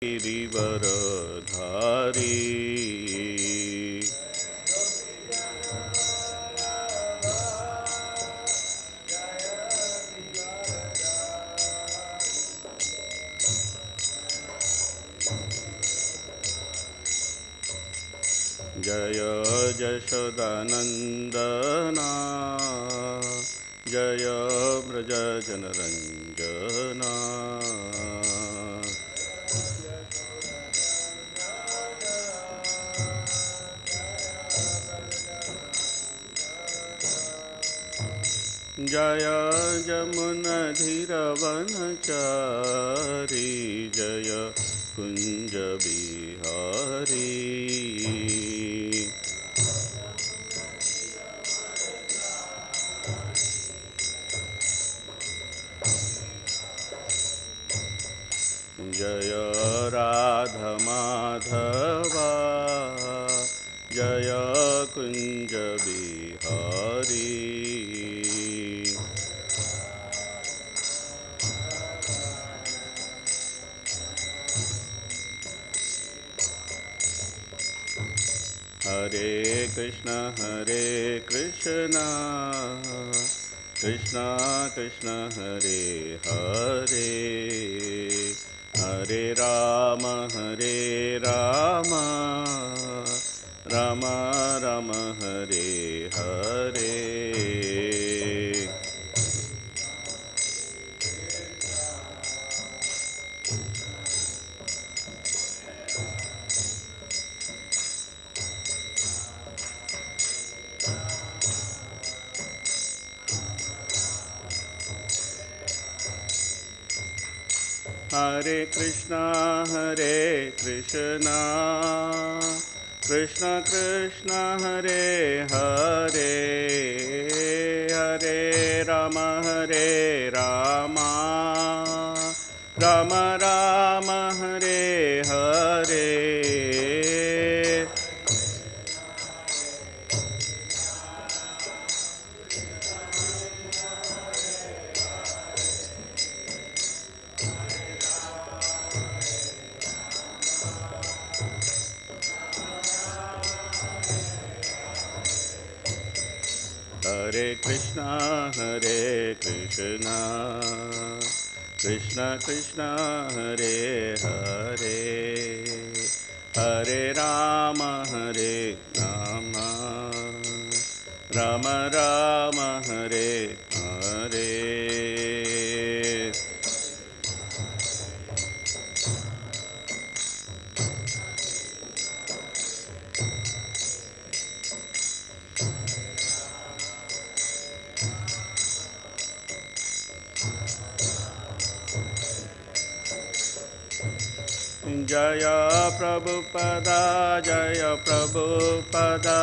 गिरिवरधारी जय यशोदानंदना जय व्रजजनरंजना जय जमुनधिरवनचारी जय कुंज बिहारी जय राधा माधवा जय कुंज बिहारी हरे कृष्ण कृष्ण कृष्ण हरे हरे हरे राम राम राम हरे हरे हरे कृष्ण कृष्ण कृष्ण हरे हरे हरे राम राम राम हरे हरे हरे कृष्ण कृष्ण कृष्ण हरे हरे हरे राम राम राम हरे हरे जय प्रभुपदा जय प्रभुपदा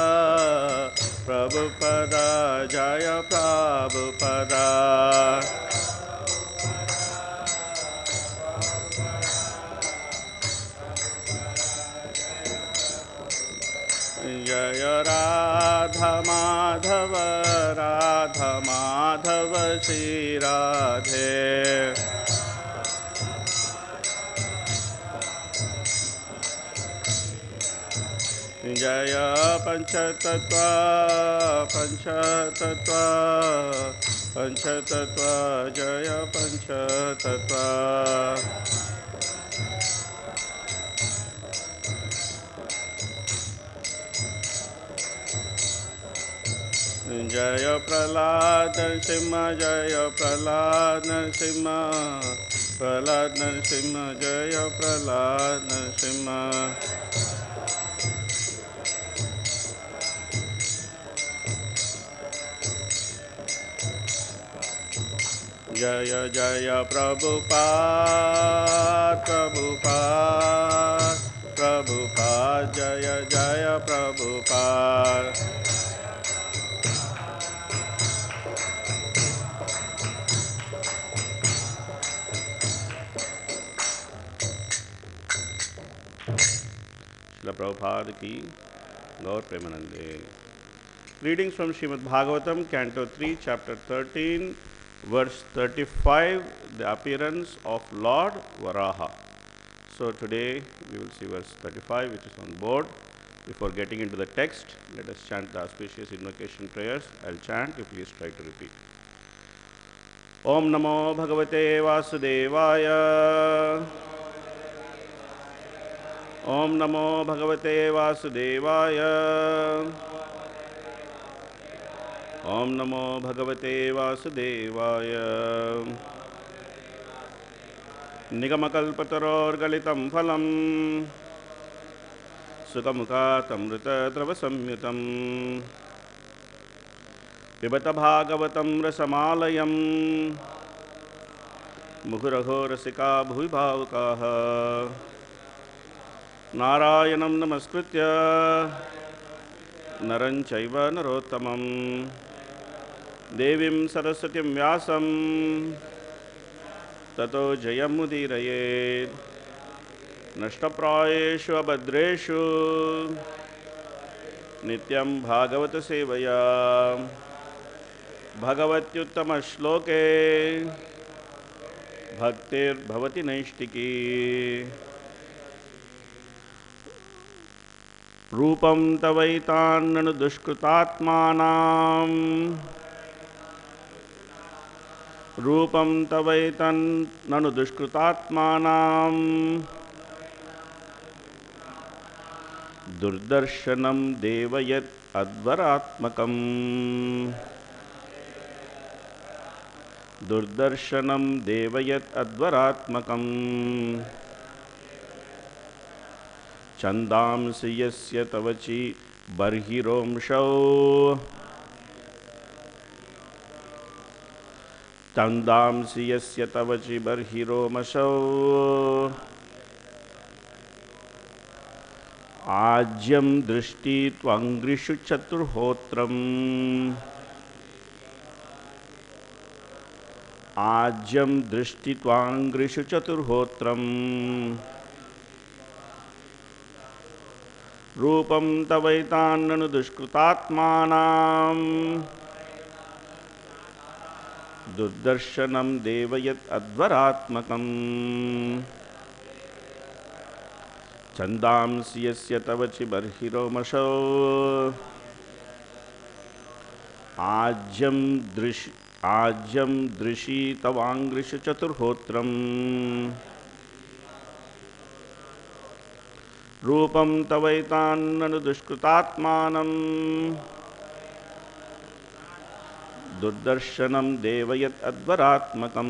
प्रभुपदा जय प्रभुपदा जय राधा माधव श्री राधे जय पंचतत्व जय पंचतत्व जय प्रहलाद नरसिंह जय प्रहलाद नरसिंह जय प्रहलाद नरसिंह जय जय प्रभुपाद जय जय प्रभुपाद श्रील प्रभुपाद की गौर प्रेमानंदे। Readings from Srimad Bhagavatam, Canto 3, Chapter 13, verse 35, the appearance of Lord Varaha. So today we will see verse 35, which is on board. Before getting into the text, let us chant the auspicious invocation prayers. I'll chant, you please try to repeat. Om Namo Bhagavate Vasudevaya. Om Namo Bhagavate Vasudevaya. Om Namo Bhagavate Vasudevaya. Nigamakalpatarorgalitam phalam Sukhamukhatamrita-drava-samyutam Pibata Bhagavatam rasamalayam Muhuraho rasika bhuvibhavakaha Narayanam namaskritya Naran chaiva narottamam Devim Saraswatim Vyasam Tato jayam udirayet Nashtaprayeshu abhadreshu Nityam bhagavata sevaya Bhagavatyuttama shloke Bhaktir bhavati naishtiki Rūpam tavaitan nanu duṣkṛta-ātmanām Rūpam tavaitan nanu duṣkṛta-ātmanām durdarśanam deva adhvara-ātmakam durdarśanam deva adhvarātmakam chandāṁsi yasya tvaci barhi-romasv chandāṁsi yasya tvaci barhi-romasv ājyaṁ dṛśi aṅghriṣu cātur-hotram ājyaṁ dṛśi aṅghriṣu cātur-hotram rūpam tavaitan nanu duṣkṛta-ātmanām durdarśanam deva adhvarātmakam chandāṁsi yasya tvaci barhi-romasv ājyaṁ dṛśi tava aṅghriṣu cātur-hotram rūpam tavaitan nanu duṣkṛta-ātmanām durdarśanam deva adhvarātmakam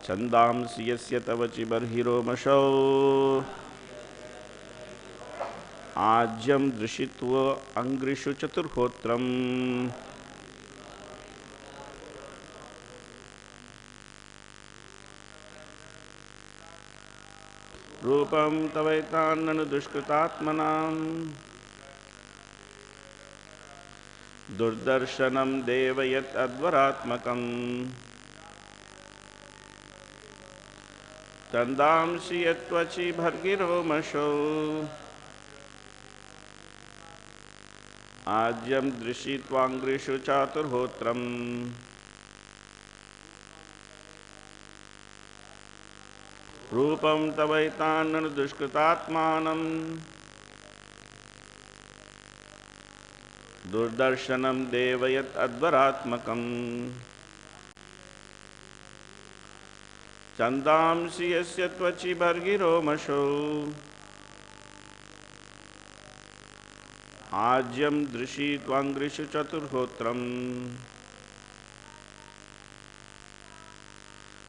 chandāṁsi yasya tvaci barhi-romasv ājyaṁ dṛśi aṅghriṣu cātur-hotram rūpam tavaitan nanu duṣkṛta-ātmanām durdarśanam deva adhvarātmakam chandāṁsi tvaci barhi-romasv ājyaṁ dṛśi aṅghriṣu cātur-hotram rūpam tavaitan nanu duṣkṛta-ātmanām durdarśanam deva adhvarātmakam chandāṁsi yasya tvaci barhi-romasv ājyaṁ dṛśi aṅghriṣu cātur-hotram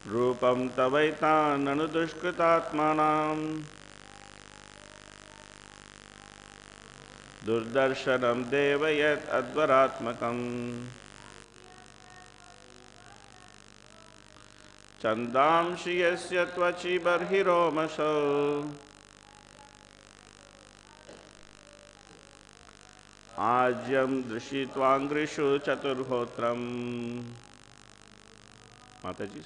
rūpam tavaitan nanu duṣkṛta-ātmanām durdarśanam deva adhvarātmakam chandāṁsi yasya tvaci barhi-romasv ājyaṁ dṛśi aṅghriṣu cātur-hotram Mataji.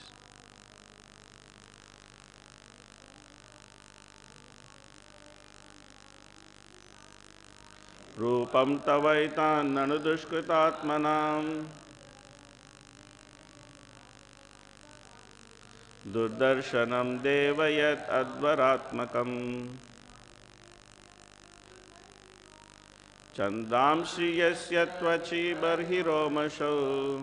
rūpam tavaitan nanu duṣkṛta-ātmanām durdarśanam deva yat adhvara-ātmakam chandāṁsi yasya tvaci barhi-romasu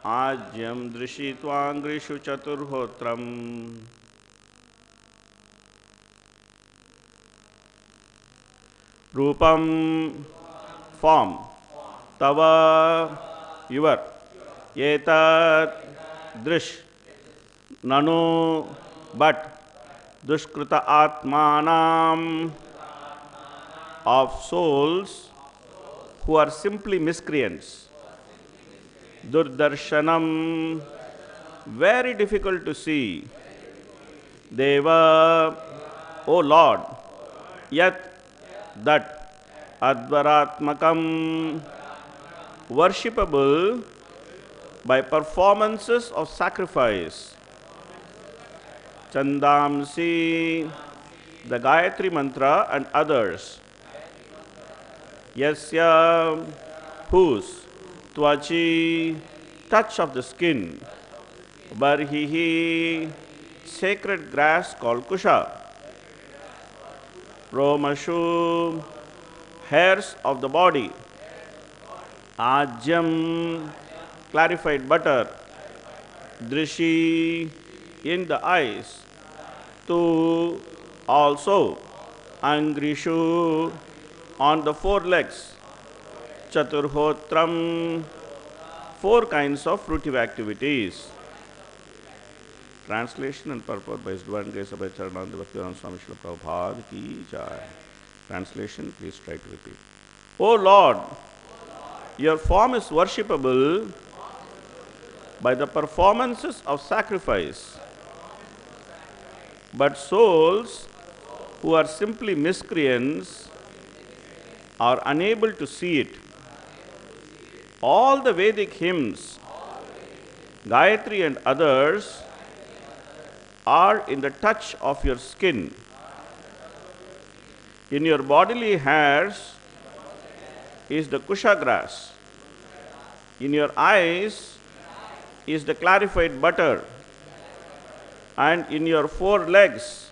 ājyaṁ dṛśi aṅghriṣu cātur-hotram rūpam form, tava your, etat dṛśi, nanu but, duṣkṛta-ātmanām of souls who are simply miscreants. Durdarśanam, very difficult to see. Deva, O Lord, yat, that, adhvara-ātmakam, worshipable by performances of sacrifice. Chandāṁsi, the Gāyatrī mantra and others. Yasya, whose, tvaci, touch of the skin. Barhiḥ, sacred grass called kuśa. Romasu, hairs of the body. Ājyaṁ, clarified butter. dṛśi, in the eyes. Tu, also. aṅghriṣu, on the four legs. cātur-hotram, four kinds of fruitive activities. Translation and purport by His Divine Grace of Bhakti-Siddhanta Bhaktivedanta Swami Srila Prabhupada ki jai. Translation, please try to repeat. O Lord, your form is worshipable by the performances of sacrifice, but souls who are simply miscreants are unable to see it. All the Vedic hymns, Gāyatrī and others, are in the touch of your skin. In your bodily hairs is the kuśa grass. In your eyes is the clarified butter. And in your four legs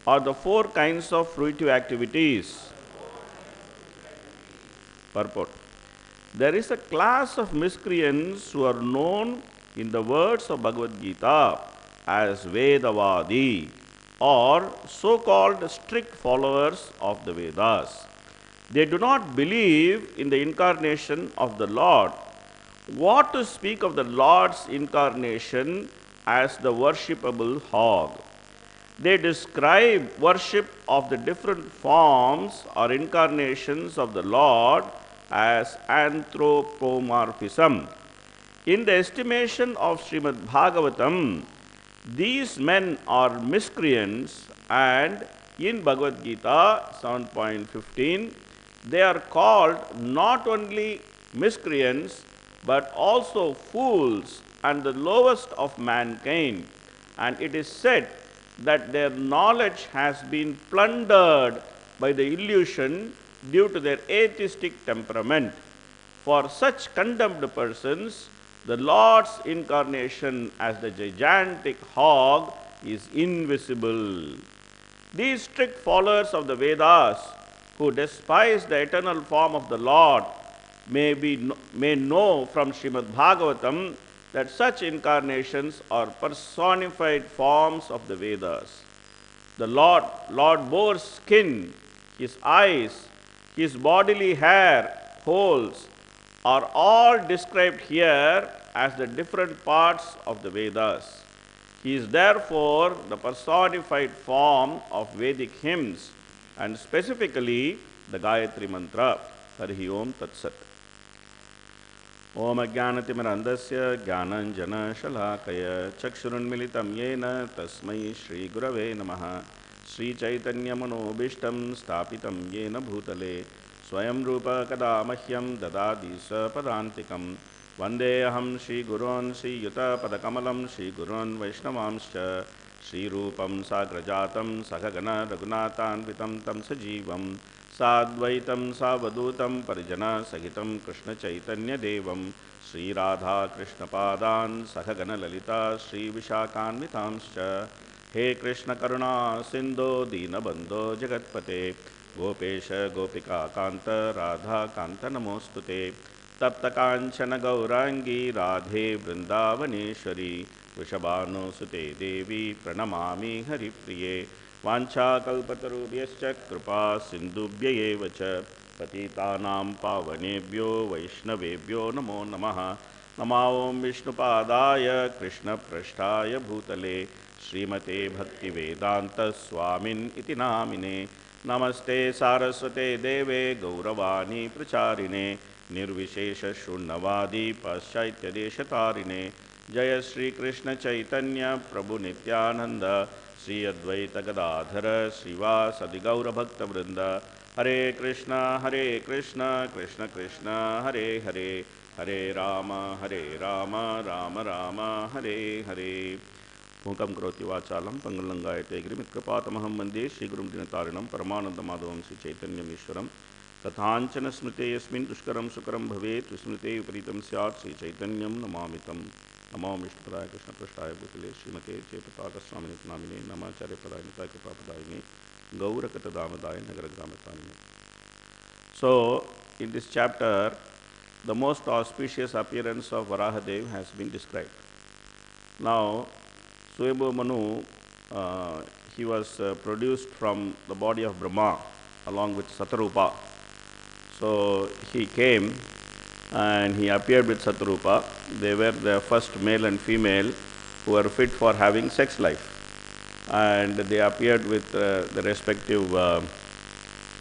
are the four kinds of fruitive activities. Purport. There is a class of miscreants who are known in the words of Bhagavad Gita as Vedavadi, or so-called strict followers of the Vedas. They do not believe in the incarnation of the Lord. What to speak of the Lord's incarnation as the worshipable hog? They describe worship of the different forms or incarnations of the Lord as anthropomorphism. In the estimation of Srimad Bhagavatam, these men are miscreants, and in Bhagavad Gita 7.15, they are called not only miscreants but also fools and the lowest of mankind. And it is said that their knowledge has been plundered by the illusion due to their atheistic temperament. For such condemned persons, the Lord's incarnation as the gigantic hog is invisible. These strict followers of the Vedas, who despise the eternal form of the Lord, may know from Srimad Bhagavatam that such incarnations are personified forms of the Vedas. The Lord bore skin, his eyes, his bodily hair, holes, are all described here as the different parts of the Vedas. He is therefore the personified form of Vedic hymns, and specifically the Gāyatrī mantra. Hari-om Tat-sat. Om ajnānatimirandasya jnānanjana shalakaya chakshurunmilitam yena tasmai Shri Gurave namaha. Shri Chaitanya Manobishtam Stapitam Yena Bhutale Swayam Rupa Kada Mahyam Dadadi Sapadantikam Vandeham Shri Gurun Shri Yuta Padakamalam Shri Gurun Vaishnavamscha Shri Rūpaṁ Sagrajatam Sakagana Raghunatan Vitam Tam Sajivam Sadvaitam Savadutam Parijana Sahitam Krishna Chaitanya Devam Sri Radha Krishna Padan Sakhagana Lalita Sri Vishakhanvitamscha He Krishna Karuna Sindho Dina Bandho Jagatpate Gopesha Gopika Kanta Radha Kanta Namostute Tapta Kanchana Gaurangi Radhe Vrindavaneshwari Vrishabhano Sute Devi Pranamami Hari Priye Vancha Kalpatarubhyascha Kripa Sindhubhya eva cha Patitanam Pavanebhyo Vaishnavebhyo Namo Namaha Namo Om Vishnupadaya Krishna Prasthaya Bhutale Srimate Bhakti Vedanta Swamin Iti Namine Namaste Saraswate Deve Gauravani Pracharine Nirvishesha Shunnavadi Paschaittya Deshatarine Jaya Sri Krishna Chaitanya Prabhu Nityananda Sri Advaita Gadadhara Srivasadi Gaura Bhakta Vrinda Hare Krishna Krishna Krishna Hare Hare Hare Rama Rama Rama Hare Hare Mukam Karoti Vachalam Pangalangayate Grimikkapatamaham Mande Shri Gurum Dinatarinam Paramananda Madhavam Sri Chaitanya Ishwaram Tathanchana Smrite Yasmin Dushkaram Sukaram Bhavet Vismrite Uparitam Syat Sri Chaitanyam Namamitam Namo Vishnupadaya Krishna Prasthaya Bhutale Srimate Chepataka Swaminit Namine Namacharya Padaya Nitaya Kupapadayine Gaura Katadamadaya Nagaragramatayine. So, in this chapter, the most auspicious appearance of Varahadev has been described. Now, Swayambhu Manu, he was produced from the body of Brahma along with Satarupa. So, he came and he appeared with Satarupa. They were the first male and female who were fit for having sex life. And they appeared with the respective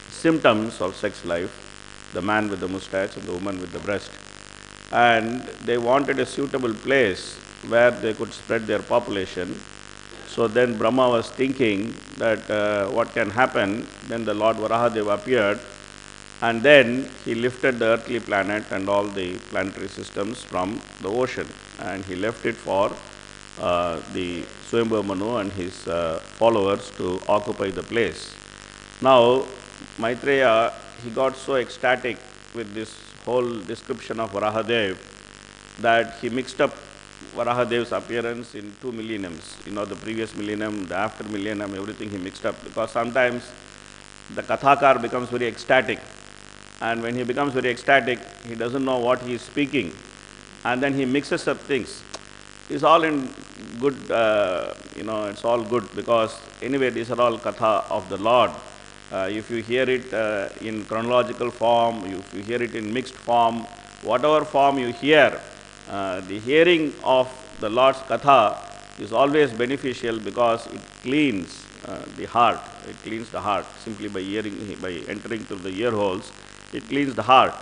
symptoms of sex life, the man with the mustache and the woman with the breast. And they wanted a suitable place where they could spread their population. So then Brahma was thinking that what can happen. Then the Lord Varahadev appeared, and then he lifted the earthly planet and all the planetary systems from the ocean, and he left it for the Swayambhu Manu and his followers to occupy the place. Now, Maitreya, he got so ecstatic with this whole description of Varahadev that he mixed up Varahadev's appearance in two millenniums. You know, the previous millennium, the after millennium, everything he mixed up, because sometimes the Kathakar becomes very ecstatic, and when he becomes very ecstatic, he doesn't know what he is speaking, and then he mixes up things. It's all in good, it's all good, because anyway, these are all Katha of the Lord. If you hear it in chronological form, if you hear it in mixed form, whatever form you hear, the hearing of the Lord's Katha is always beneficial, because it cleans the heart. It cleans the heart simply by hearing, by entering through the ear holes. It cleans the heart.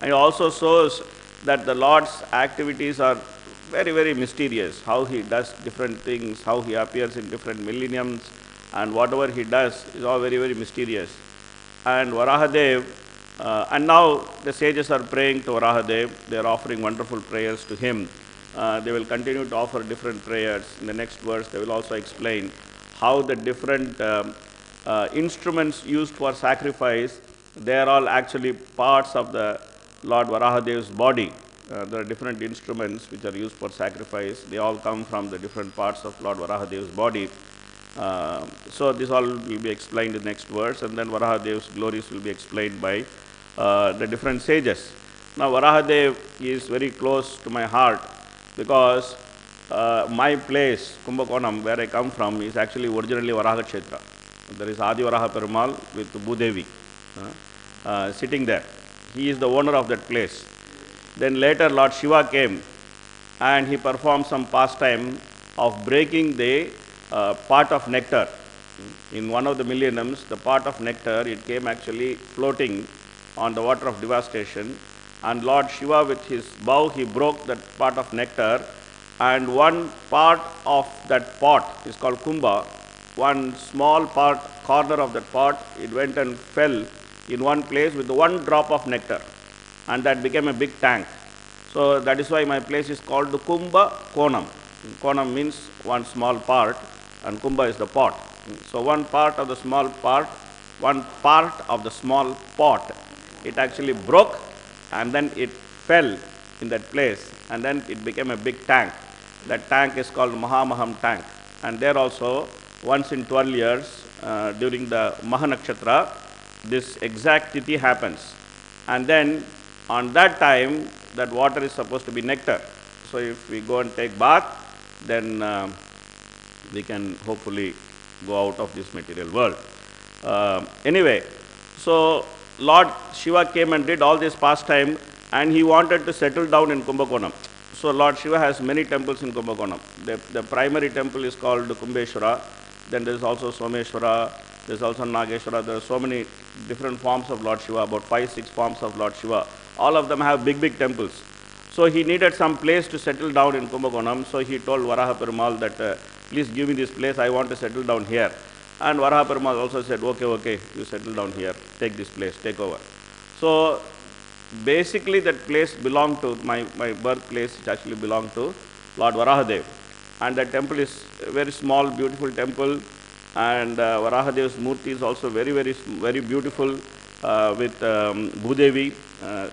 And it also shows that the Lord's activities are very, very mysterious. How he does different things, how he appears in different millenniums, and whatever he does is all very, very mysterious. And Varahadev, and now the sages are praying to Varahadev. They are offering wonderful prayers to him. They will continue to offer different prayers. In the next verse, they will also explain how the different instruments used for sacrifice, they are all actually parts of the Lord Varahadev's body. There are different instruments which are used for sacrifice. They all come from the different parts of Lord Varahadev's body. So this all will be explained in the next verse, and then Varahadev's glories will be explained by the different sages. Now Varahadev is very close to my heart, because my place, Kumbakonam, where I come from, is actually originally Varaha Kshetra. There is Adivaraha Perumal with Bhudevi sitting there. He is the owner of that place. Then later Lord Shiva came, and he performed some pastime of breaking the part of nectar. In one of the millenniums, the part of nectar, it came actually floating on the water of devastation, and Lord Shiva with his bow, he broke that part of nectar, and one part of that pot is called kumbha. One small part, corner of that pot, it went and fell in one place with one drop of nectar, and that became a big tank. So that is why my place is called the Kumbha Konam. Konam means one small part, and Kumbha is the pot. So one part of the small part, one part of the small pot, it actually broke, and then it fell in that place, and then it became a big tank. That tank is called Mahamaham tank. And there also, once in 12 years, during the Maha Nakshatra, this exact tithi happens. And then on that time, that water is supposed to be nectar. So if we go and take bath, then we can hopefully go out of this material world. Anyway, so Lord Shiva came and did all this pastime, and he wanted to settle down in Kumbakonam. So Lord Shiva has many temples in Kumbakonam. The primary temple is called Kumbeshwara. Then there is also Someshwara. There is also Nageshwara. There are so many different forms of Lord Shiva, about 5-6 forms of Lord Shiva. All of them have big temples. So he needed some place to settle down in Kumbakonam. So he told Varaha Perumal that, please give me this place, I want to settle down here. And Varaha Perumal also said, okay, you settle down here, take this place, take over. So basically that place belonged to, my birthplace, it actually belonged to Lord Varahadev. And that temple is a very small, beautiful temple. And Varahadev's murti is also very beautiful, with Bhudevi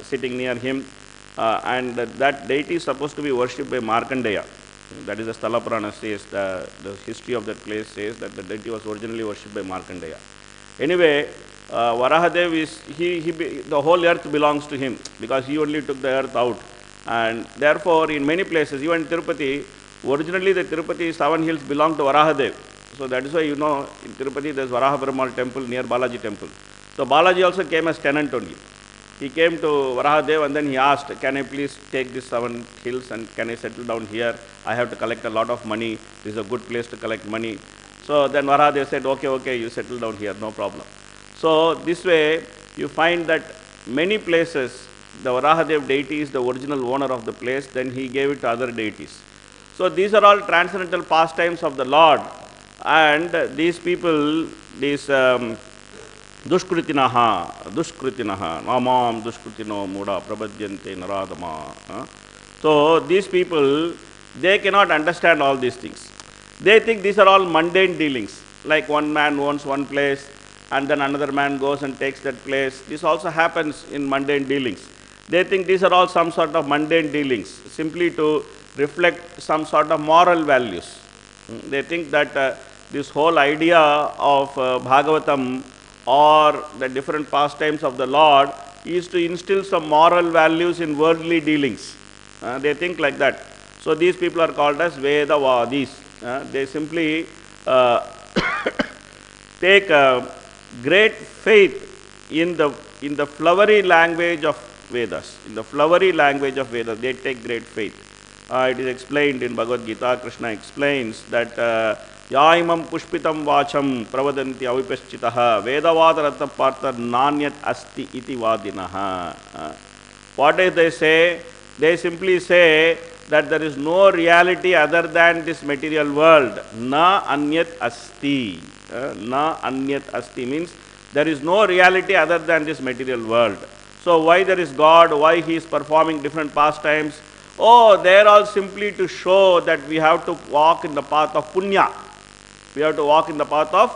sitting near him. And that deity is supposed to be worshipped by Markandeya. That is the Sthala Purana says, the history of that place says that the deity was originally worshipped by Markandeya. Anyway, Varahadev is, the whole earth belongs to him, because he only took the earth out. And therefore, in many places, even in Tirupati, originally the Tirupati 7 hills belong to Varahadev. So that is why, in Tirupati there is Varaha Perumal temple near Balaji temple. So Balaji also came as tenant only. He came to Varahadev and then he asked, can I please take these 7 hills and can I settle down here? I have to collect a lot of money. This is a good place to collect money. So then Varahadev said, okay, you settle down here, no problem. So this way, you find that many places, the Varahadev deity is the original owner of the place, then he gave it to other deities. So these are all transcendental pastimes of the Lord. And these people, these duṣkṛtinaha, namam duṣkṛtino muda prabhadyante naradama. So these people, they cannot understand all these things. They think these are all mundane dealings. Like one man owns one place and then another man goes and takes that place. This also happens in mundane dealings. They think these are all some sort of mundane dealings, simply to reflect some sort of moral values. They think that this whole idea of Bhagavatam or the different pastimes of the Lord is to instill some moral values in worldly dealings. They think like that. So these people are called as Vedavadis. They simply take great faith in the flowery language of Vedas. In the flowery language of Vedas, they take great faith. It is explained in Bhagavad Gita. Krishna explains that Yāimam pushpitam vācham pravadanti avipaschitaha vedavādarata partha nānyat asti iti vādinaha. What do they say? They simply say that there is no reality other than this material world. Na anyat asti. Na anyat asti means there is no reality other than this material world. So why there is God? Why he is performing different pastimes? Oh, they are all simply to show that we have to walk in the path of punya. We have to walk in the path of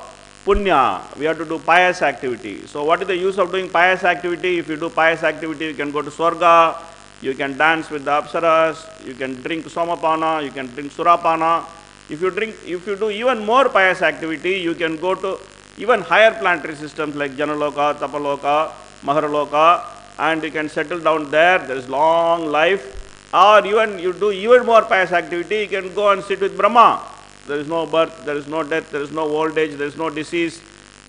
punya. We have to do pious activity. So what is the use of doing pious activity? If you do pious activity, you can go to Swarga, you can dance with the apsaras, you can drink somapana, you can drink surapana. If you do even more pious activity, you can go to even higher planetary systems like Janaloka, Tapaloka, Maharaloka, and you can settle down there. There is long life. Or even you do even more pious activity, you can go and sit with Brahma. There is no birth, there is no death, there is no old age, there is no disease.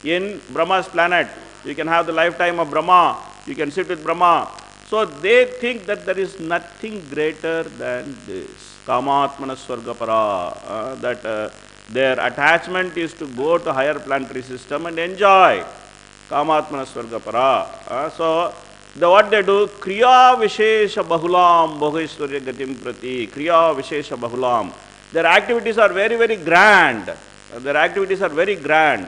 In Brahma's planet, you can have the lifetime of Brahma, you can sit with Brahma. So they think that there is nothing greater than this. Kāma-ātmana swarga-para. That their attachment is to go to higher planetary system and enjoy. Kāma-ātmana swarga-para. So what they do, kriya vishesha bahulam bhogeshwarya gatim prati. Kriya vishesha bahulam. Their activities are very grand. Their activities are very grand.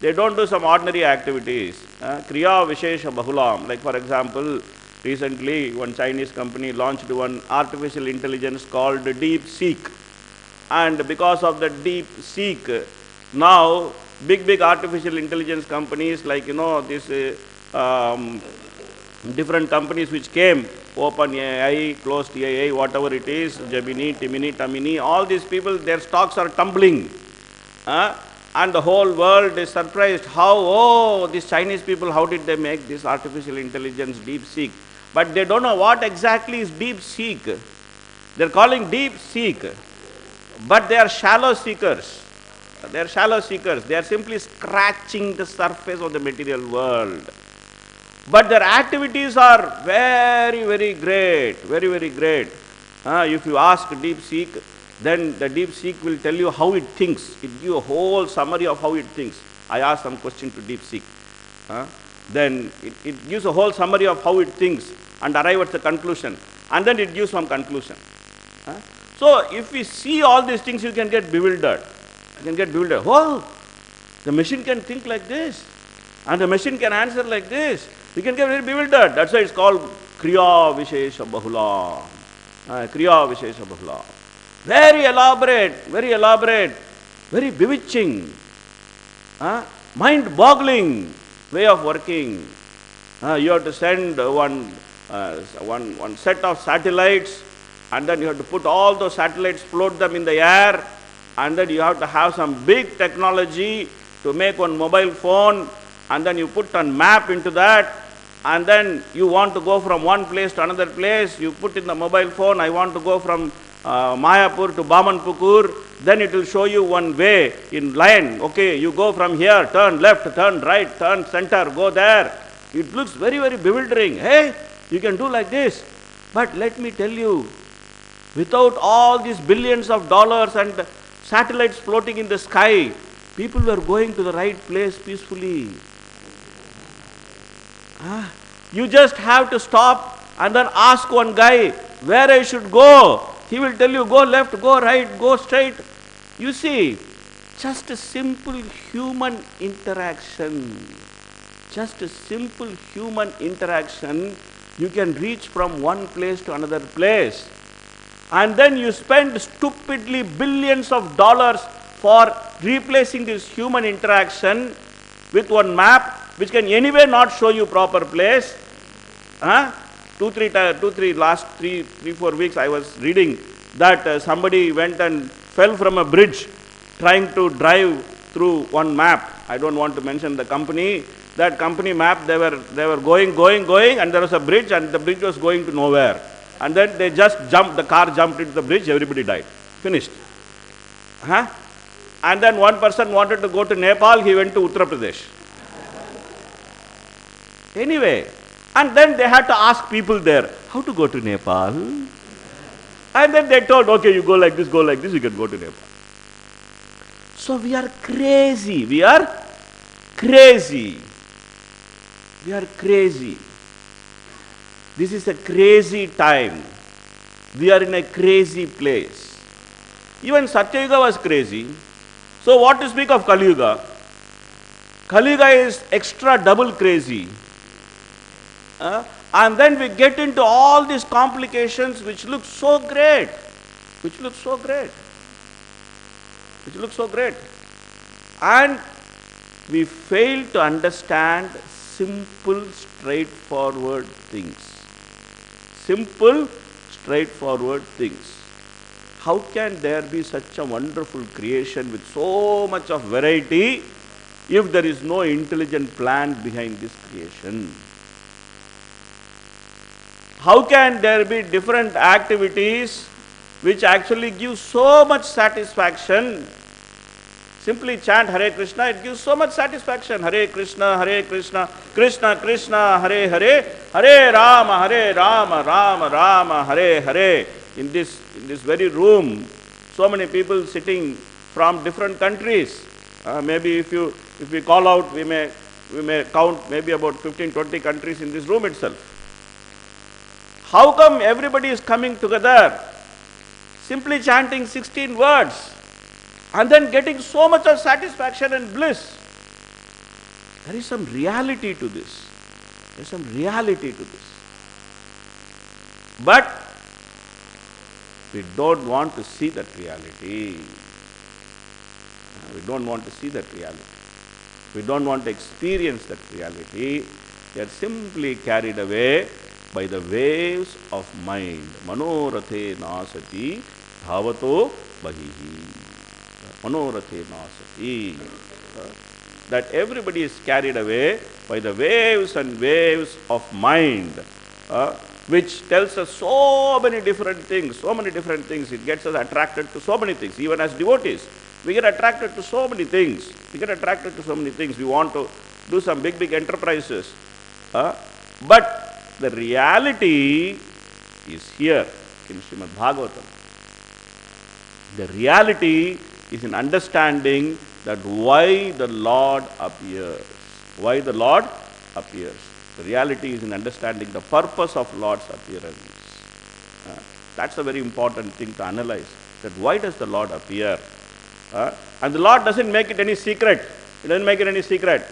They don't do some ordinary activities. Kriya vishesha bahulam. Like for example, recently one Chinese company launched one artificial intelligence called DeepSeek. And because of the DeepSeek, now big artificial intelligence companies like, this different companies which came, open AI, closed AI, whatever it is, Gemini, Timini, Tamini, all these people, their stocks are tumbling. And the whole world is surprised how, these Chinese people, how did they make this artificial intelligence, DeepSeek? But they don't know what exactly is DeepSeek. They're calling DeepSeek, but they are shallow seekers. They are shallow seekers. They are simply scratching the surface of the material world. But their activities are very, very great, very, very great. If you ask DeepSeek, then the DeepSeek will tell you how it thinks. It gives you a whole summary of how it thinks. I asked some question to DeepSeek. Then it gives a whole summary of how it thinks and arrive at the conclusion. And then it gives some conclusion. So if we see all these things, you can get bewildered. You can get bewildered. Oh, the machine can think like this. And the machine can answer like this. You can get very bewildered. That's why it's called Kriya Vishesha Bahula. Kriya Vishesha Bahula. Very elaborate, very bewitching, mind-boggling way of working. You have to send one set of satellites, and then you have to put all those satellites, float them in the air, and then you have to have some big technology to make one mobile phone, and then you put a map into that, and then you want to go from one place to another place. You put in the mobile phone, I want to go from Mayapur to Bamanpukur, then it will show you one way in line. Okay, you go from here, turn left, turn right, turn center, go there. It looks very, very bewildering. Hey, you can do like this. But let me tell you, without all these billions of dollars and satellites floating in the sky, people were going to the right place peacefully. You just have to stop and then ask one guy where I should go. He will tell you, go left, go right, go straight. You see, just a simple human interaction. Just a simple human interaction, you can reach from one place to another place. And then you spend stupidly billions of dollars for replacing this human interaction with one map, which can anyway not show you proper place. Last three, 4 weeks I was reading that somebody went and fell from a bridge trying to drive through one map. I don't want to mention the company. That company map, they were going, and there was a bridge, and the bridge was going to nowhere. And then they just jumped, the car jumped into the bridge, everybody died. Finished. And then one person wanted to go to Nepal, he went to Uttar Pradesh. Anyway, and then they had to ask people there, how to go to Nepal? And then they told, okay, you go like this, you can go to Nepal. So we are crazy. We are crazy. This is a crazy time. We are in a crazy place. Even Satyayuga was crazy. So what to speak of Kali Yuga? Kali Yuga is extra double crazy. And then we get into all these complications which look so great. And we fail to understand simple, straightforward things. How can there be such a wonderful creation with so much of variety if there is no intelligent plan behind this creation? How can there be different activities which actually give so much satisfaction? Simply chant Hare Krishna, it gives so much satisfaction. Hare Krishna, Krishna Krishna, Hare Hare, Hare Rama, Rama Rama, Hare Hare. In this very room, so many people sitting from different countries. Maybe if we call out, we may count maybe about 15-20 countries in this room itself. How come everybody is coming together, simply chanting 16 words, and then getting so much of satisfaction and bliss? There is some reality to this. But we don't want to see that reality. We don't want to experience that reality. We are simply carried away by the waves of mind. Manorathe nasati dhavato bahihi. Manorathe nasati. That everybody is carried away by the waves and waves of mind, which tells us so many different things, It gets us attracted to so many things. Even as devotees, we get attracted to so many things. We want to do some big enterprises. But the reality is here in Srimad Bhagavatam. The reality is in understanding that why the Lord appears. The reality is in understanding the purpose of Lord's appearance. That's a very important thing to analyze. That why does the Lord appear? And the Lord doesn't make it any secret. He doesn't make it any secret.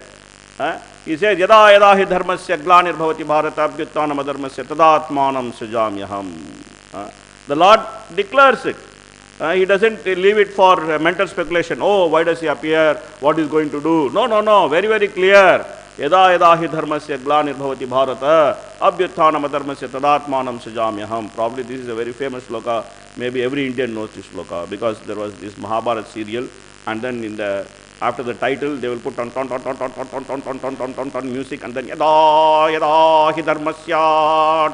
He says, Yada yada hi dharmasya glanirvavati bharata abhyutthānam adharmasya tādātmanām srijāmyaham. The Lord declares it. He doesn't leave it for mental speculation. Oh, why does he appear? What is going to do? No. Very, very clear. Yada yada hi dharmasya glanirvavati bharata abhyutthānam adharmasya tādātmanām srijāmyaham. Probably this is a very famous sloka. Maybe every Indian knows this sloka because there was this Mahabharata serial, and then after the title they will put ton music, and then yada yada hi dharmasya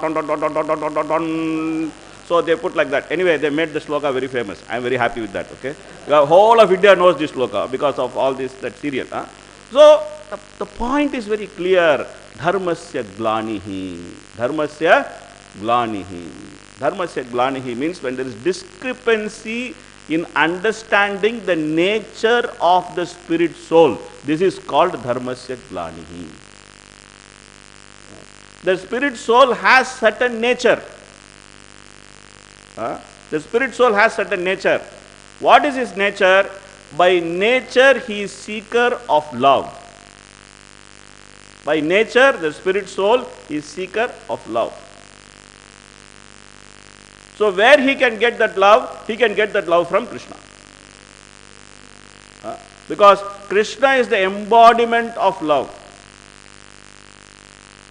ton. So they put like that. Anyway, they made the sloka very famous. I am very happy with that. Okay, the whole of India knows this sloka because of all this serial. So the point is very clear. Dharmasya glanihi. Dharmasya glanihi means when there is discrepancy in understanding the nature of the spirit soul. This is called dharmasya glanihi. The spirit soul has certain nature. The spirit soul has certain nature. What is his nature? By nature he is seeker of love. By nature the spirit soul is seeker of love. So where he can get that love? He can get that love from Krishna. Because Krishna is the embodiment of love.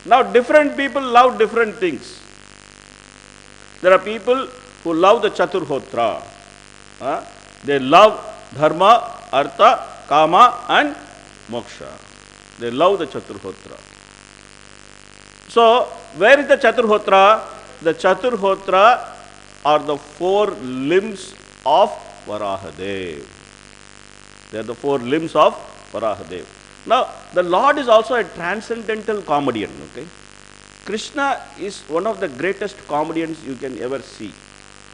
Now different people love different things. There are people who love the cātur-hotram. They love dharma, artha, kama and moksha. They love the cātur-hotram. So where is the cātur-hotram? The cātur-hotram are the 4 limbs of Varahadev. They are the 4 limbs of Varahadev. Now, the Lord is also a transcendental comedian. Okay? Krishna is one of the greatest comedians you can ever see.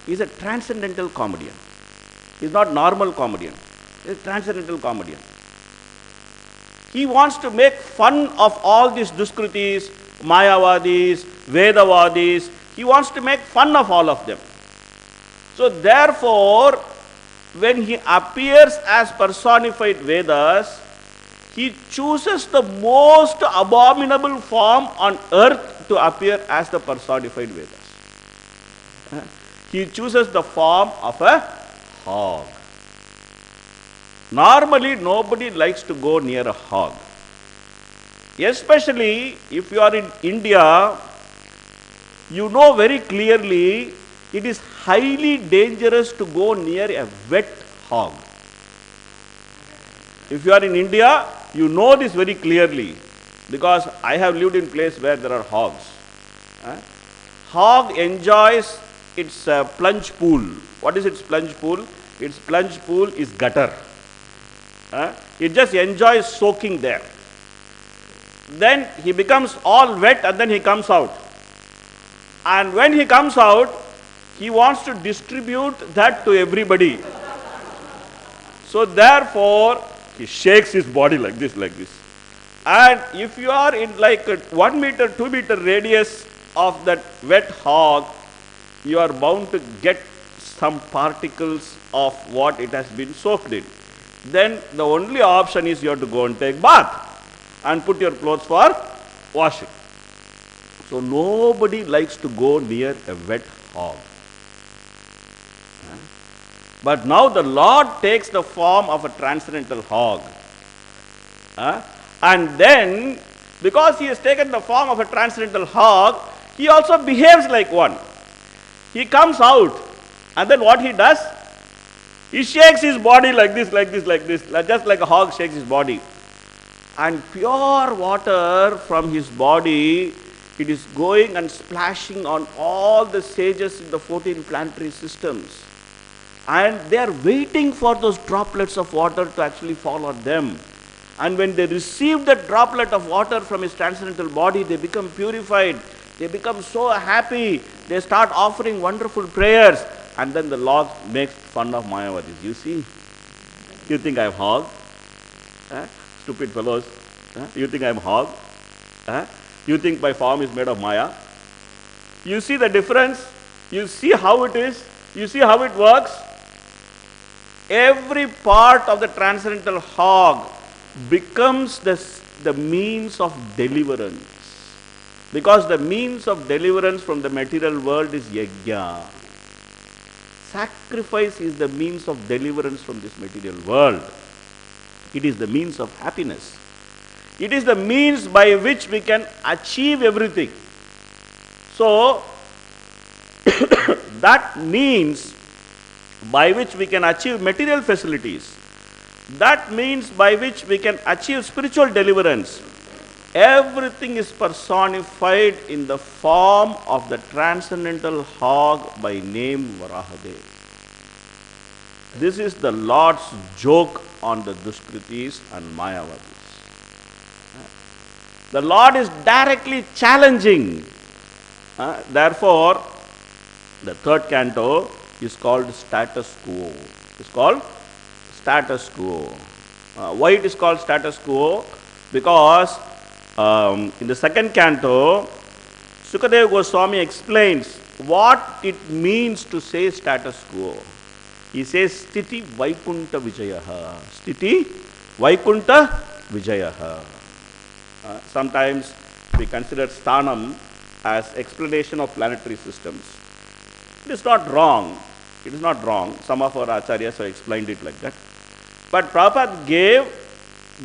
He is a transcendental comedian. He is not normal comedian. He is a transcendental comedian. He wants to make fun of all these duṣkṛtis, mayavadis, vedavadis. He wants to make fun of all of them. So therefore, when he appears as personified Vedas, he chooses the most abominable form on earth to appear as the personified Vedas. He chooses the form of a hog. Normally, nobody likes to go near a hog. Especially if you are in India, you know very clearly it is highly dangerous to go near a wet hog. If you are in India, you know this very clearly because I have lived in a place where there are hogs. Hog enjoys its plunge pool. What is its plunge pool? Its plunge pool is gutter. It just enjoys soaking there. Then he becomes all wet and then he comes out. And when he comes out, he wants to distribute that to everybody. So therefore, he shakes his body like this. And if you are in like a 1 meter, 2 meter radius of that wet hog, you are bound to get some particles of what it has been soaked in. Then the only option is you have to go and take bath and put your clothes for washing. So nobody likes to go near a wet hog. But now the Lord takes the form of a transcendental hog. And then, because he has taken the form of a transcendental hog, he also behaves like one. He comes out, and then what he does? He shakes his body like this, just like a hog shakes his body. And pure water from his body, it is going and splashing on all the sages in the 14 planetary systems. And they are waiting for those droplets of water to actually fall on them. And when they receive that droplet of water from his transcendental body, they become purified. They become so happy. They start offering wonderful prayers. And then the Lord makes fun of Mayavadis. You see? You think I'm hog? Stupid fellows. You think I'm hog? You think my form is made of Maya? You see the difference? You see how it is? You see how it works? Every part of the transcendental hog becomes the means of deliverance. Because the means of deliverance from the material world is yajna. Sacrifice is the means of deliverance from this material world. It is the means of happiness. It is the means by which we can achieve everything. So, that means by which we can achieve material facilities, that means by which we can achieve spiritual deliverance, everything is personified in the form of the transcendental hog by name Varahadev. This is the Lord's joke on the duṣkṛtis and Mayavadis. The Lord is directly challenging. Therefore, the third canto is called status quo. It's called status quo. Why it is called status quo? Because in the second canto, Sukadeva Goswami explains what it means to say status quo. He says, Sthiti Vaikunta Vijayaha. Sthiti Vaikunta Vijayaha. Sometimes we consider sthanam as explanation of planetary systems. It is not wrong. It is not wrong. Some of our acharyas have explained it like that. But Prabhupada gave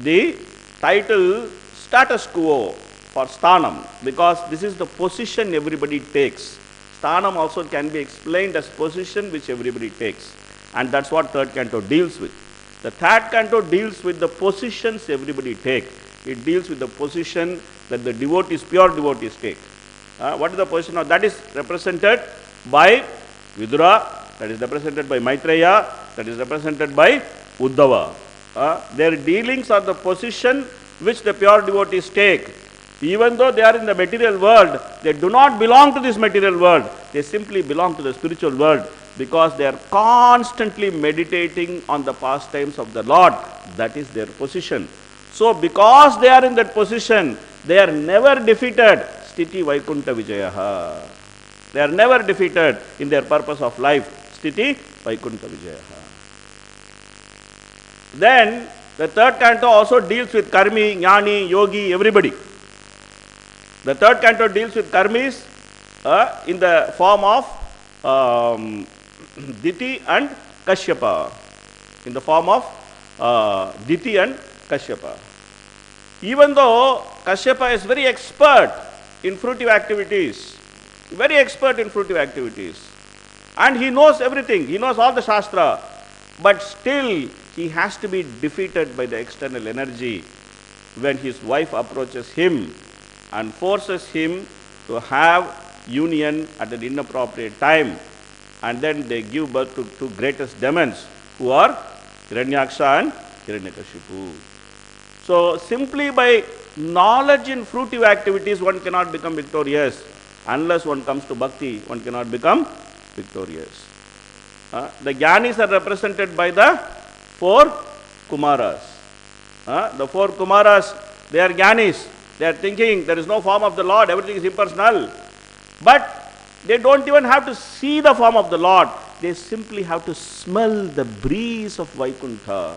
the title status quo for sthanam because this is the position everybody takes. Sthanam also can be explained as position which everybody takes. And that's what third canto deals with. The third canto deals with the positions everybody takes. It deals with the position that the devotees, pure devotees take. What is the position of that is represented by Vidura, that is represented by Maitreya, that is represented by Uddhava. Their dealings are the position which the pure devotees take. Even though they are in the material world, they do not belong to this material world. They simply belong to the spiritual world because they are constantly meditating on the pastimes of the Lord. That is their position. So, because they are in that position, they are never defeated. Sthiti Vaikunta Vijayaha. They are never defeated in their purpose of life. Sthiti Vaikunta Vijayaha. Then, the third canto also deals with karmi, jnani, yogi, everybody. The third canto deals with karmis in the form of Diti and Kashyapa. In the form of Diti and Kashyapa. Even though Kashyapa is very expert in fruitive activities, and he knows everything, he knows all the Shastra, but still he has to be defeated by the external energy when his wife approaches him and forces him to have union at an inappropriate time, and then they give birth to two greatest demons who are Hiranyaksha and Hiranyakashipu. So, simply by knowledge in fruitive activities, one cannot become victorious. Unless one comes to bhakti, one cannot become victorious. The jnanis are represented by the four Kumaras. The four Kumaras, they are jnanis. They are thinking there is no form of the Lord, everything is impersonal. But they don't even have to see the form of the Lord. They simply have to smell the breeze of Vaikuntha,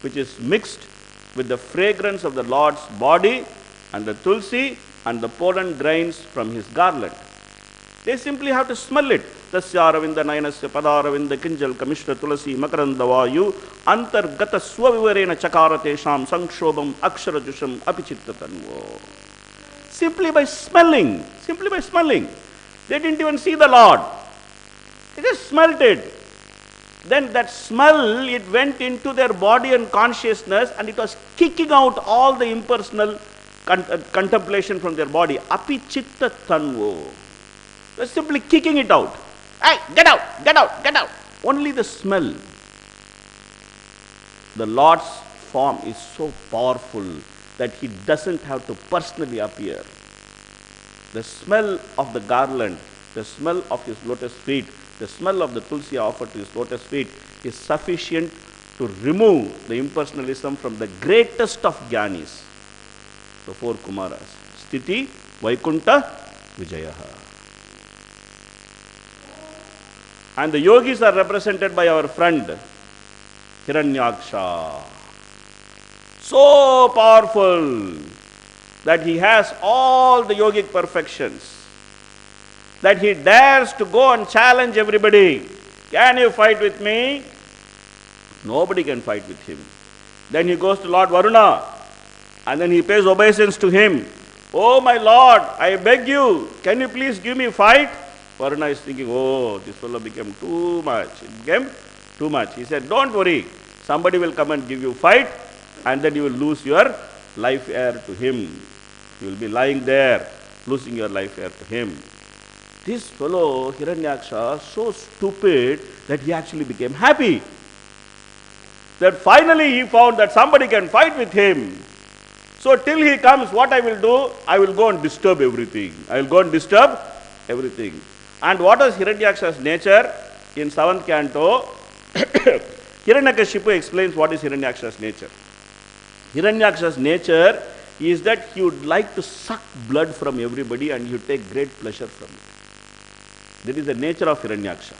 which is mixed with the fragrance of the Lord's body and the tulsi and the pollen grains from his garland. They simply have to smell it. Tasya Aravinda Nayanasya Padaravinda Kinjal Kamishra Tulasi Makarandavayu Antargata Swavivarena Chakara Tesham Sankshobam Akshara Jusham Apichitta Tanvo. simply by smelling. Simply by smelling. They didn't even see the Lord. They just smelt it. Then that smell, it went into their body and consciousness, and it was kicking out all the impersonal contemplation from their body. Api chitta tanvo. It was simply kicking it out. Hey, get out, get out, get out. Only the smell. The Lord's form is so powerful that he doesn't have to personally appear. The smell of the garland, the smell of his lotus feet, the smell of the tulsi offered to his lotus feet is sufficient to remove the impersonalism from the greatest of jnanis, the four Kumaras. Sthiti, Vaikunta, Vijayaha. And the yogis are represented by our friend, Hiranyaksha. So powerful that he has all the yogic perfections, that he dares to go and challenge everybody. Can you fight with me? Nobody can fight with him. Then he goes to Lord Varuna, and then he pays obeisance to him. Oh my Lord, I beg you, can you please give me a fight? Varuna is thinking, oh, this fellow became too much. It became too much. He said, don't worry, somebody will come and give you fight, and then you will lose your life heir to him. You will be lying there, losing your life heir to him. This fellow, Hiranyaksha, so stupid that he actually became happy. That finally he found that somebody can fight with him. So till he comes, what I will do? I will go and disturb everything. I will go and disturb everything. And what was Hiranyaksha's nature? In 7th canto, Hiranyakashipu explains what is Hiranyaksha's nature. Hiranyaksha's nature is that he would like to suck blood from everybody and he would take great pleasure from it. That is the nature of Hiranyaksha.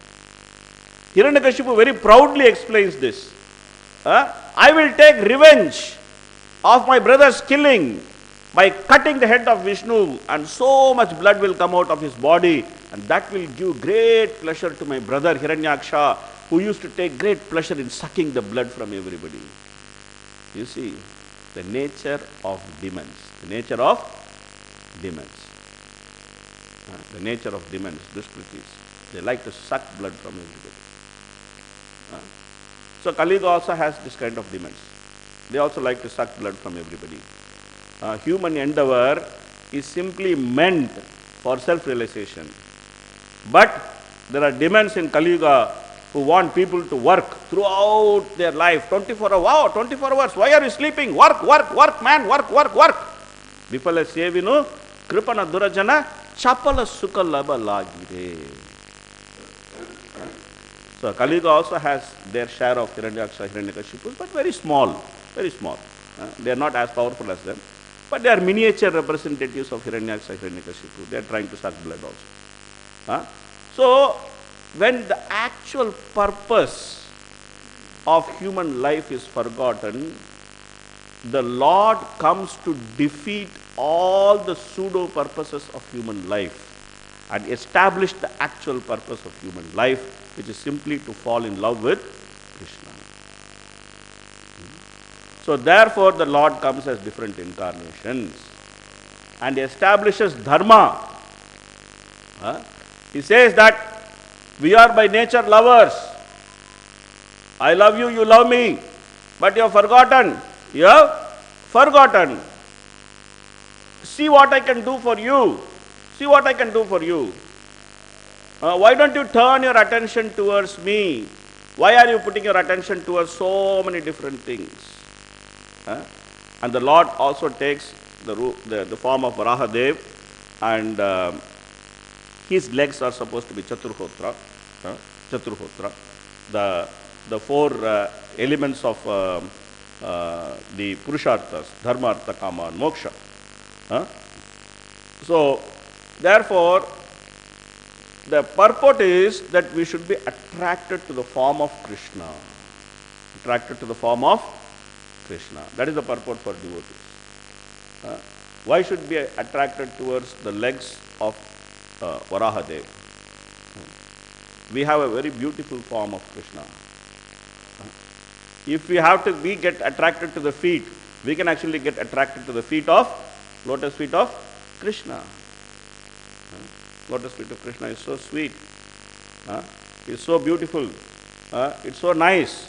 Hiranyakashipu very proudly explains this. I will take revenge of my brother's killing by cutting the head of Vishnu, and so much blood will come out of his body, and that will give great pleasure to my brother Hiranyaksha, who used to take great pleasure in sucking the blood from everybody. You see, the nature of demons. The nature of demons. The nature of demons, duṣkṛtis. They like to suck blood from everybody. So Kali Yuga also has this kind of demons. They also like to suck blood from everybody. Human endeavor is simply meant for self-realization. But there are demons in Kali Yuga who want people to work throughout their life. 24 hours. Wow, 24 hours. Why are you sleeping? Work, work, work, man. Work, work, work. Vipala sevinu, kripana durajana, chapala sukha labha lagire. So Kali Yuga also has their share of Hiranyaksha, Hiranyakashipus, but very small, very small. They are not as powerful as them, but they are miniature representatives of Hiranyaksha, Hiranyakashipu. They are trying to suck blood also. So when the actual purpose of human life is forgotten, the Lord comes to defeat all the pseudo purposes of human life and establish the actual purpose of human life, which is simply to fall in love with Krishna. So therefore the Lord comes as different incarnations and establishes dharma. He says that we are by nature lovers. I love you, you love me. But you have forgotten. You have forgotten. See what I can do for you. See what I can do for you. Why don't you turn your attention towards me? Why are you putting your attention towards so many different things? And the Lord also takes the form of Varahadev, and his legs are supposed to be cātur-hotram. Cātur-hotram. The four elements of the Purusharthas, dharma, artha, kama, and moksha. So, therefore, the purport is that we should be attracted to the form of Krishna. Attracted to the form of Krishna. That is the purport for devotees. Why should we be attracted towards the legs of Varahadev? We have a very beautiful form of Krishna. If we have to get attracted to the feet, we can actually get attracted to the feet of, lotus feet of Krishna. Lotus feet of Krishna is so sweet. It's so beautiful. It's so nice.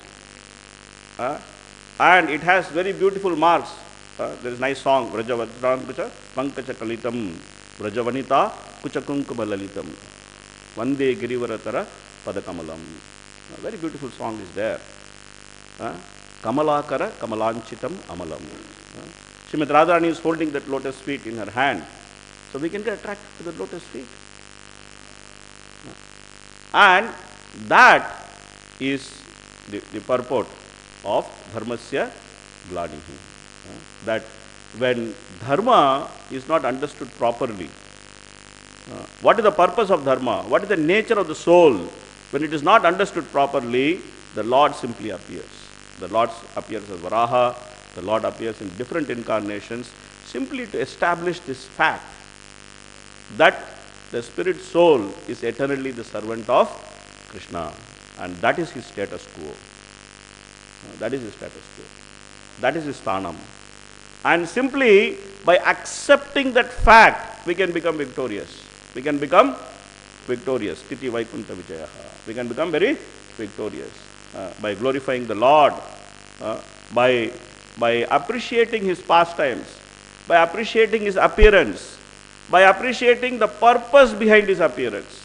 And it has very beautiful marks. There is a nice song, Vrajavadrankucha Pankacha Kalitam Vrajavanita Kuchakunkumalalitam Vande Girivaratara Padakamalam. A very beautiful song is there. Kamalakara Kamalanchitam Amalam. Srimad Radharani is holding that lotus feet in her hand. So we can get attracted to the lotus feet. And that is the purport of dharmasya glanihi. That when dharma is not understood properly, what is the purpose of dharma? What is the nature of the soul? When it is not understood properly, the Lord simply appears. The Lord appears as Varaha, the Lord appears in different incarnations, simply to establish this fact that the spirit soul is eternally the servant of Krishna, and that is his status quo. That is his status quo. That is his sthanam. And simply by accepting that fact, we can become victorious. We can become victorious. Titi Vaikunta Vijayaha. We can become very victorious by glorifying the Lord, by appreciating his pastimes, by appreciating his appearance, by appreciating the purpose behind his appearance.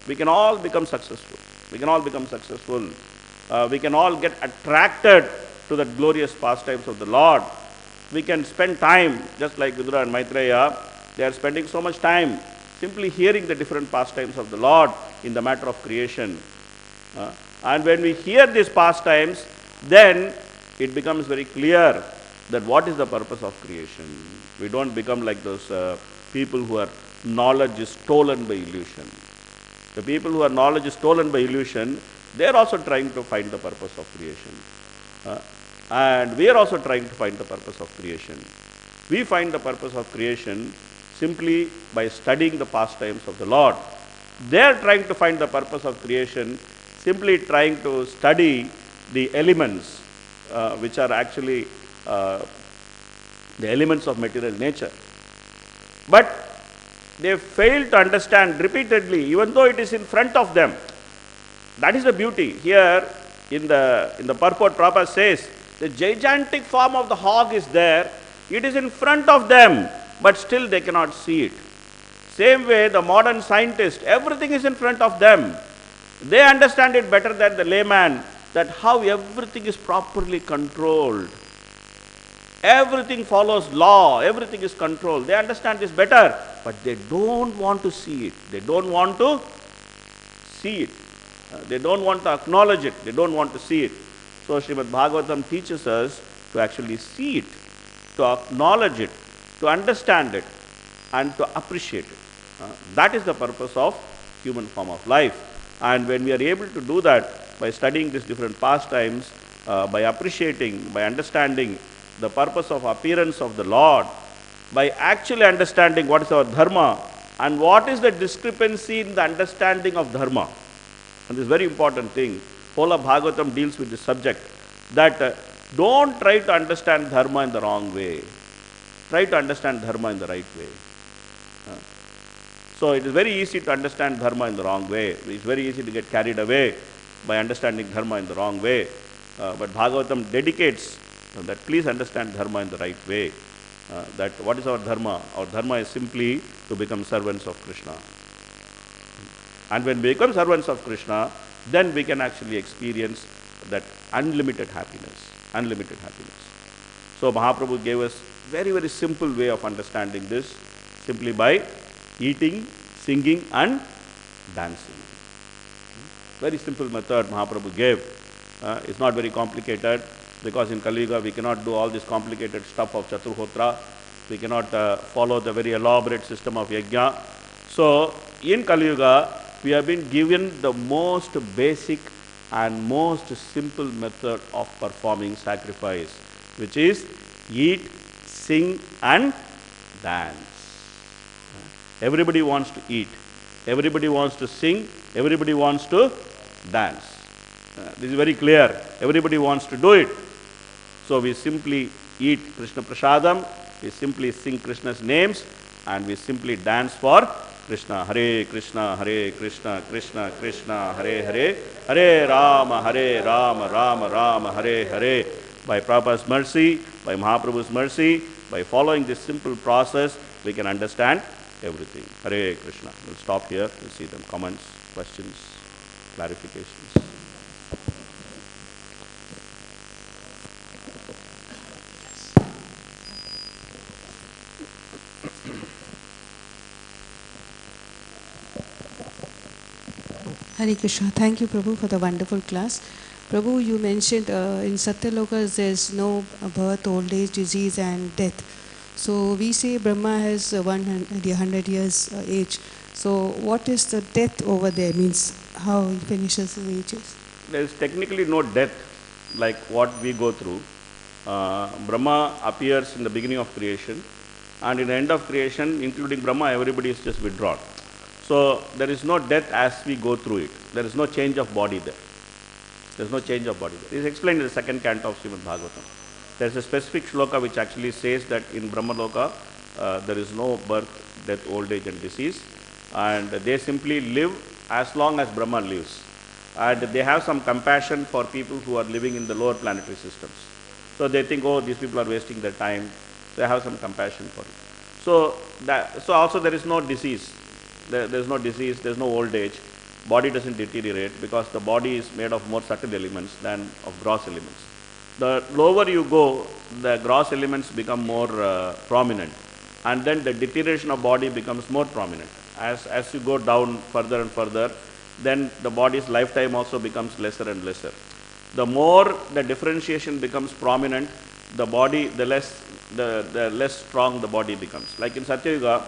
We can all become successful. We can all become successful. We can all get attracted to the glorious pastimes of the Lord. We can spend time, just like Vidura and Maitreya, they are spending so much time simply hearing the different pastimes of the Lord in the matter of creation. And when we hear these pastimes, then it becomes very clear that what is the purpose of creation. We don't become like those people who are knowledge is stolen by illusion. The people who are knowledge is stolen by illusion, they are also trying to find the purpose of creation. And we are also trying to find the purpose of creation. We find the purpose of creation simply by studying the pastimes of the Lord. They are trying to find the purpose of creation simply trying to study the elements which are actually the elements of material nature. But they fail to understand repeatedly, even though it is in front of them. That is the beauty. Here in the purport, Prabhupada says, the gigantic form of the hog is there. It is in front of them, but still they cannot see it. Same way, the modern scientist, everything is in front of them. They understand it better than the layman, that how everything is properly controlled. Everything follows law, everything is controlled. They understand this better, but they don't want to see it. They don't want to see it. They don't want to acknowledge it. They don't want to see it. So Srimad Bhagavatam teaches us to actually see it, to acknowledge it, to understand it, and to appreciate it. That is the purpose of human form of life. And when we are able to do that by studying these different pastimes, by appreciating, by understanding the purpose of appearance of the Lord, by actually understanding what is our dharma and what is the discrepancy in the understanding of dharma. And this is a very important thing. Whole of Bhagavatam deals with this subject, that don't try to understand dharma in the wrong way. Try to understand dharma in the right way. So it is very easy to understand dharma in the wrong way. It's very easy to get carried away by understanding dharma in the wrong way. But Bhagavatam dedicates that please understand dharma in the right way. That what is our dharma? Our dharma is simply to become servants of Krishna. And when we become servants of Krishna, then we can actually experience that unlimited happiness. Unlimited happiness. So Mahaprabhu gave us very, very simple way of understanding this, simply by eating, singing and dancing. Very simple method Mahaprabhu gave. It's not very complicated, because in Kali Yuga we cannot do all this complicated stuff of cātur-hotram. We cannot follow the very elaborate system of yajna. So in Kali Yuga we have been given the most basic and most simple method of performing sacrifice, which is eat, sing and dance. Everybody wants to eat, everybody wants to sing, everybody wants to dance. This is very clear. Everybody wants to do it. So we simply eat Krishna Prasadam, we simply sing Krishna's names, and we simply dance for Krishna. Hare Krishna, Hare Krishna, Krishna Krishna, Hare Hare, Hare Rama, Rama Rama, Hare Hare. By Prabhupada's mercy, by Mahaprabhu's mercy, by following this simple process, we can understand everything. Hare Krishna. We'll stop here. We'll see them. Comments, questions, clarifications. Hare Krishna. Thank you, Prabhu, for the wonderful class. Prabhu, you mentioned in Satyalokas there's no birth, old age, disease and death. So we say Brahma has 100 years age. So what is the death over there? Means how he finishes his ages? There is technically no death like what we go through. Brahma appears in the beginning of creation, and in the end of creation, including Brahma, everybody is just withdrawn. So there is no death as we go through it. There is no change of body there. There is no change of body there. It is explained in the second canto of Srimad Bhagavatam. There is a specific shloka which actually says that in Brahmaloka there is no birth, death, old age and disease, and they simply live as long as Brahma lives. And they have some compassion for people who are living in the lower planetary systems. So they think, oh, these people are wasting their time. They have some compassion for it. So also there is no disease. There is no disease, there is no old age. Body doesn't deteriorate because the body is made of more subtle elements than of gross elements. The lower you go, the gross elements become more prominent, and then the deterioration of body becomes more prominent. As you go down further and further, then the body's lifetime also becomes lesser and lesser. The more the differentiation becomes prominent, the body, the less strong the body becomes. Like in Satyayuga,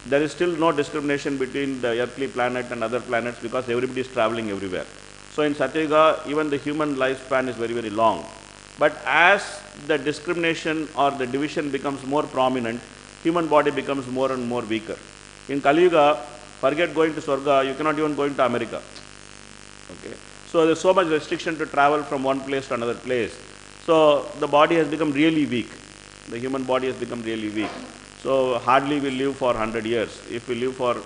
there is still no discrimination between the earthly planet and other planets because everybody is traveling everywhere. So in Satyayuga, even the human lifespan is very, very long. But as the discrimination or the division becomes more prominent, human body becomes more and more weaker. In Kali Yuga, forget going to Swarga, you cannot even go into America. Okay. So there is so much restriction to travel from one place to another place. So the body has become really weak. The human body has become really weak. So hardly we live for 100 years. If we live for,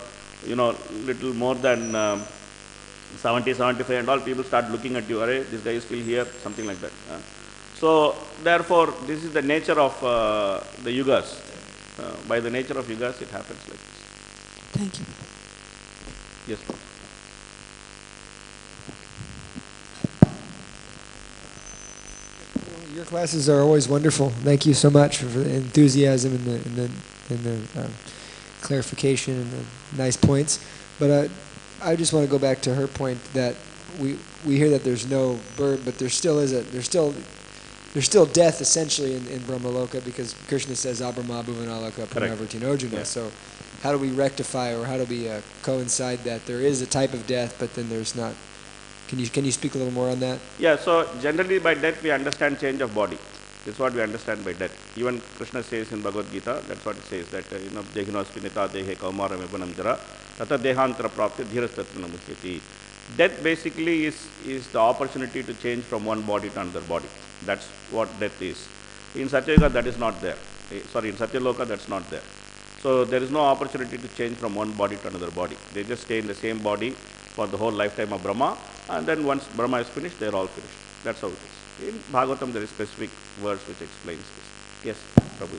little more than 70, 75 and all, people start looking at you, "Arey, this guy is still here," something like that. So therefore, this is the nature of the yugas. By the nature of yugas, it happens like this. Thank you. Yes. Your classes are always wonderful. Thank you so much for the enthusiasm and the clarification and the nice points. But I just want to go back to her point that we hear that there's no birth, but there's still death essentially in Brahmaloka, because Krishna says Abrahmabhuvanalaka Punavartinojuna. Yeah. So how do we rectify, or how do we coincide that there is a type of death, but then there's not? Can you speak a little more on that? Yeah, so generally by death we understand change of body. That's what we understand by death. Even Krishna says in Bhagavad Gita, that's what it says, that Dehinosvinita dehe kaumaram evanam jara tata dehantara prapti dhirastatmana muhyati. Death basically is the opportunity to change from one body to another body. That's what death is. In Satyayuga that is not there. Sorry, in Satyaloka that's not there. So there is no opportunity to change from one body to another body. They just stay in the same body for the whole lifetime of Brahma, and then once Brahma is finished, they are all finished. That's how it is. In Bhagavatam there is specific verse which explains this. Yes, Prabhu.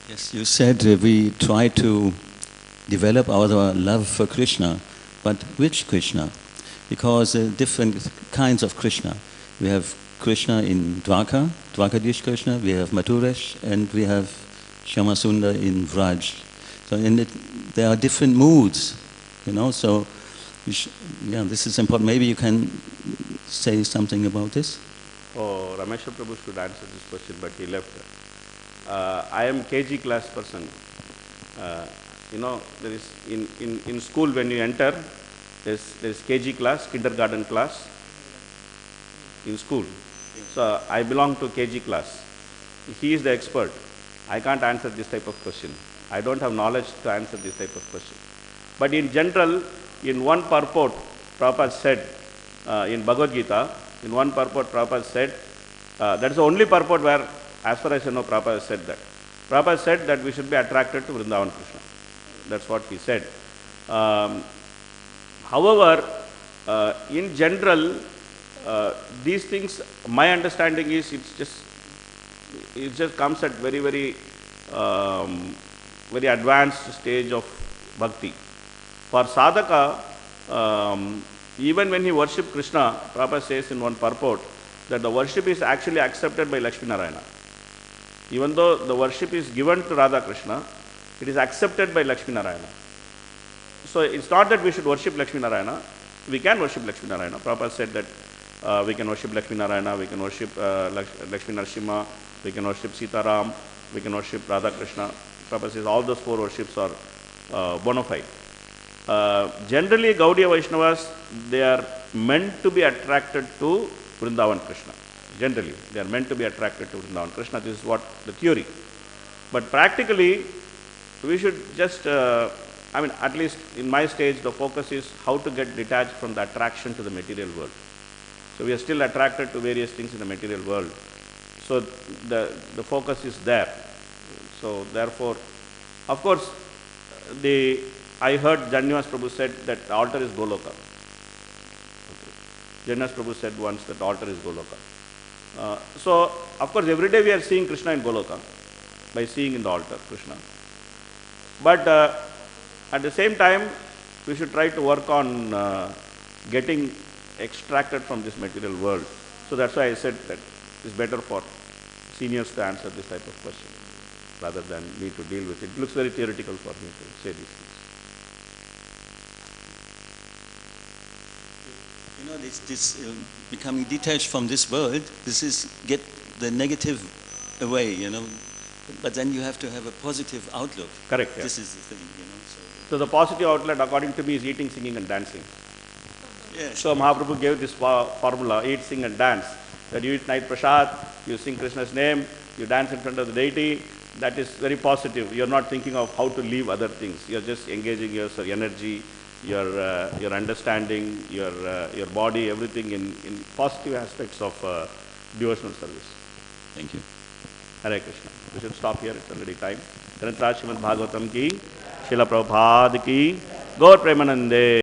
Yes, you said we try to develop our love for Krishna, but which Krishna? Because different kinds of Krishna. We have Krishna in Dwarkadish Krishna, we have Mathuresh, and we have Shyamasundar in Vraj. So there are different moods, so this is important. Maybe you can say something about this? Oh, Ramesha Prabhu should answer this question, but he left. I am KG class person. There is in school when you enter, there is KG class, kindergarten class in school. So I belong to KG class. He is the expert. I can't answer this type of question. I don't have knowledge to answer this type of question. But in general, in one purport, Prabhupada said, in Bhagavad Gita, in one purport Prabhupada said, that is the only purport where As far as I know, Prabhupada said that. Prabhupada said that we should be attracted to Vrindavan Krishna. That's what he said. However, in general, these things, my understanding is it just comes at very, very, very advanced stage of bhakti. For sadhaka, even when he worships Krishna, Prabhupada says in one purport that the worship is actually accepted by Lakshmi Narayana. Even though the worship is given to Radha Krishna, it is accepted by Lakshmi Narayana. So it's not that we should worship Lakshmi Narayana. We can worship Lakshmi Narayana. Prabhupada said that we can worship Lakshmi Narayana, we can worship Lakshmi Narsimha, we can worship Sitaram, we can worship Radha Krishna. Prabhupada says all those four worships are bona fide. Generally, Gaudiya Vaishnavas, they are meant to be attracted to Vrindavan Krishna. Generally, they are meant to be attracted to Vrindavan Krishna. This is what the theory. But practically, we should just, at least in my stage, the focus is how to get detached from the attraction to the material world. So we are still attracted to various things in the material world. So the focus is there. So therefore, of course, I heard Janyavas Prabhu said that the altar is Goloka. Okay. Janyavas Prabhu said once that the altar is Goloka. So, of course, every day we are seeing Krishna in Goloka by seeing in the altar Krishna. But at the same time, we should try to work on getting extracted from this material world. So that's why I said that it's better for seniors to answer this type of question rather than me to deal with it. It looks very theoretical for me to say these things. You know, this becoming detached from this world, this is get the negative away, you know. But then you have to have a positive outlook. Correct. Yeah. This is the thing, you know. So the positive outlet, according to me, is eating, singing, and dancing. Yes. So Mahaprabhu gave this formula: eat, sing, and dance. That you eat night prasad, you sing Krishna's name, you dance in front of the deity. That is very positive. You are not thinking of how to leave other things. You are just engaging your energy, your understanding, your body, everything in positive aspects of devotional service. Thank you. Hare Krishna. We should stop here. It's already time. Srimad Bhagavatam ki, Srila Prabhupada ki, Gaur Premanande.